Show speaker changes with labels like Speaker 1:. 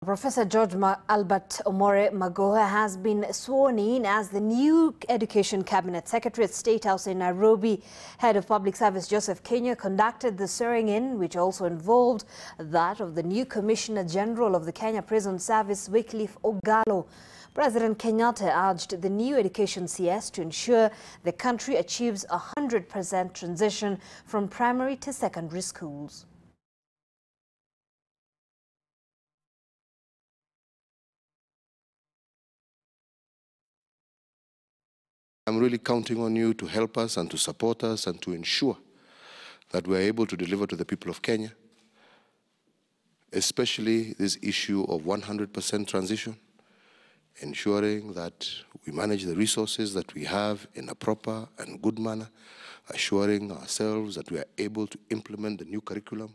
Speaker 1: Professor George Albert Omore Magoha has been sworn in as the new Education Cabinet Secretary at State House in Nairobi. Head of Public Service Joseph Kenya conducted the swearing-in, which also involved that of the new Commissioner General of the Kenya Prison Service, Wycliffe Ogalo. President Kenyatta urged the new Education CS to ensure the country achieves 100% transition from primary to secondary schools.
Speaker 2: I'm really counting on you to help us and to support us and to ensure that we're able to deliver to the people of Kenya, especially this issue of 100% transition, ensuring that we manage the resources that we have in a proper and good manner, assuring ourselves that we are able to implement the new curriculum